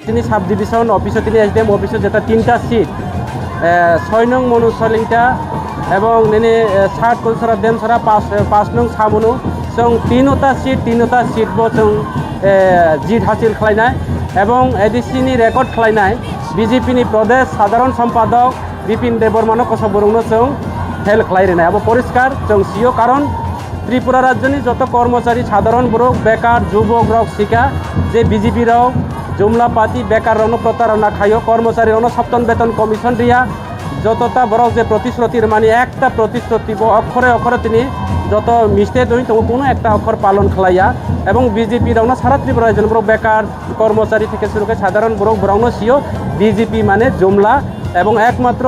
তিনি sub division অফিসে তিনি এসডিএম অফিসে যেটা 3টা সিট 6 নং মনুসলিংটা এবং নেনে 60 কলসরা দেমসরা 5 নং সামুनु जों 3টা সিট বো जों জিত হাসিল খালাयनाय এবং এডিসিনি রেকর্ড খালাयनाय বিজেপিনি প্রদেশ সাধারণ সম্পাদক বিপিন দেববর্মন কসবরংनो जों হেল্প খালাयनाय अब পরিষ্কার जों সিও কারণ ত্রিপুরা রাজ্যনি যত কর্মচারী সাধারণ বড় বেকার যুবক রক শিকা যে বিজেপি রাও जुमला पार्टी बेकार प्रतारणा खायो कर्मचारी सप्तम वेतन कमिशन रिया যতটা বড় যে প্রতিশ্রুতির মানে একটা প্রতিশ্রুতি অক্ষরে অক্ষরে তিনি যত মিশতে দই তো কোনো একটা অক্ষর পালন খালাইয়া এবং বিজেপি রাউনা সারা ত্রিপুরা রাজ্যের বড় বেকার কর্মচারী থেকে শুরু করে সাধারণ বড় বড় সিও বিজেপি মানে জুমলা এবং একমাত্র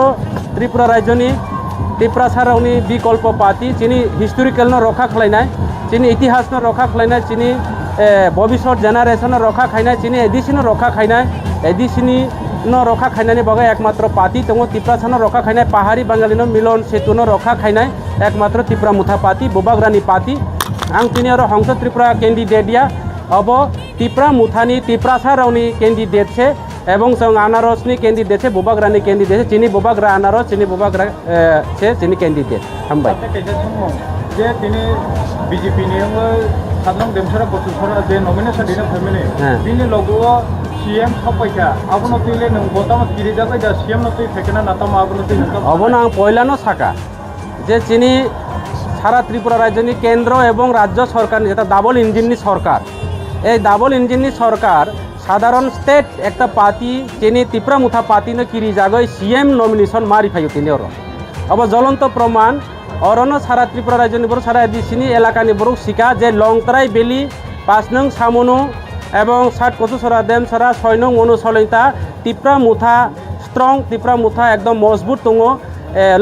ত্রিপুরা রাজ্যনি ত্রিপুরা সারাউনি বিকল্প পার্টি যিনি হিস্টোরিক্যাল রক্ষা খালাইনায় যিনি ইতিহাস রক্ষা খালাইনায় যিনি ভবিষ্যৎ জেনারেশন রক্ষা খাইনায় যিনি এডিসিন রক্ষা খাইনায় এডিসিনি রক্ষা খাইনানি বগে একমাত্র পার্টি দङ ত্রিপুরা রক্ষা খাইনায় পাহাড়ি বাঙালিनो মিলন সেতু রক্ষা খাইনায় একমাত্র ত্রিপুরা মুথা পার্টি बोबाग्रानि पार्टी आं तिनी आरो हंस त्रिपुरा कैंडिडेट या अब ত্রিপুরা मुथानि ত্রিপুরা रावनि कैंडिडेट छे এবং जों आनारसनि कैंडिडेट छे बोबाग्रानि कैंडिडेट छे चिनी बोबाग्रा आनारस चिनी बोबाग्रा छे चिनी कैंडिडेट हामबाय जे तिनी बीजेपी नि साधारण देमसरा बसुसरा जे नमिनेशन दिनो फैमिली तिनी लोगो सीएम सपैसा आबनो तिले नों गताम तिरि जाबाय दा सीएम नतै फेकेना नाताम आबनो तिन अबनो आं पयलानो साका जे चिनी सारा त्रिपुरा राज्यनि केंद्र एवं राज्य सरकार जेटा डाबल इंजिननि सरकार এই ডাবল ইঞ্জিননি সরকার সাধারণ স্টেট একটা পার্টি যিনি ত্রিপুরা মুথা পার্টি কিরি জাগৈ সিএম নমিনেশন মারি ফাইও তিনি अब জ্বলন্ত প্রমাণ অরণ্য সারা ত্রিপুরা রাজ্যনি বড় সারা এডিসিনি এলাকানি বড় শিকা যে লংতরাই বেলি 5 নং সামুनु এবং 60 কচুসরা দেমসরা 6 নং মনুসলিংটা ত্রিপুরা মুথা স্ট্রং ত্রিপুরা মুথা একদম মজবুত দङ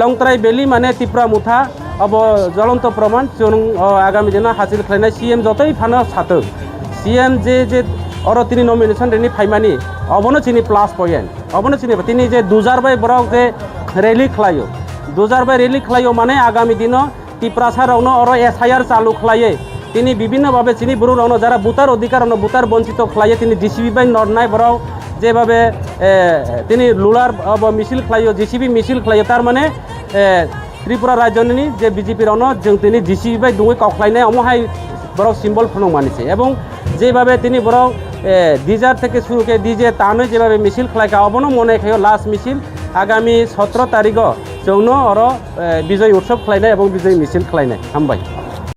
লংতরাই বেলি মানে ত্রিপুরা মুথা अब জ্বলন্ত প্রমাণ जों आगामी दिन हासिल खालायनाय सीएम जतै फानो साथो सीएम जे अरो तिनी नमिनेशन रेनि फाइमानि अबनो चिनी प्लस पॉइंट अबनो चिनी तिनी जे 2000 बरक जे रैली खालायो 2000 रैली खालायो माने आगामी दिन ত্রিপুরা রাউनो अरो एसआईआर चालू खालायो तिनी विभिन्न भावे चिनी बरु राउनो जारा बुतार अधिकार बुतार वंचित खालायो तिनी जीसीबी बाय नरनाय बराव जेभावे तिनी लुलार अब मिছিল खालायो जीसीबी मिছিল खालायो तार माने त्रिपुरा राज्यनि जे बीजेपी राउनो जों तिनी जीसीबी बाय दुङै कखलायनाय अमहाय बराव सिम्बल फुनं मानिছে এবং যেভাবে তিনি বড় ডিজার থেকে শুরু করে ডিজে তানো যেভাবে মিছিল খালাইকা অবনো মনে খাইও লাস্ট মিছিল আগামী 17 তারিখ যৌন আর বিজয় উৎসব খালাইনায় এবং বিজয় মিছিল খালাইনায় হামবাই।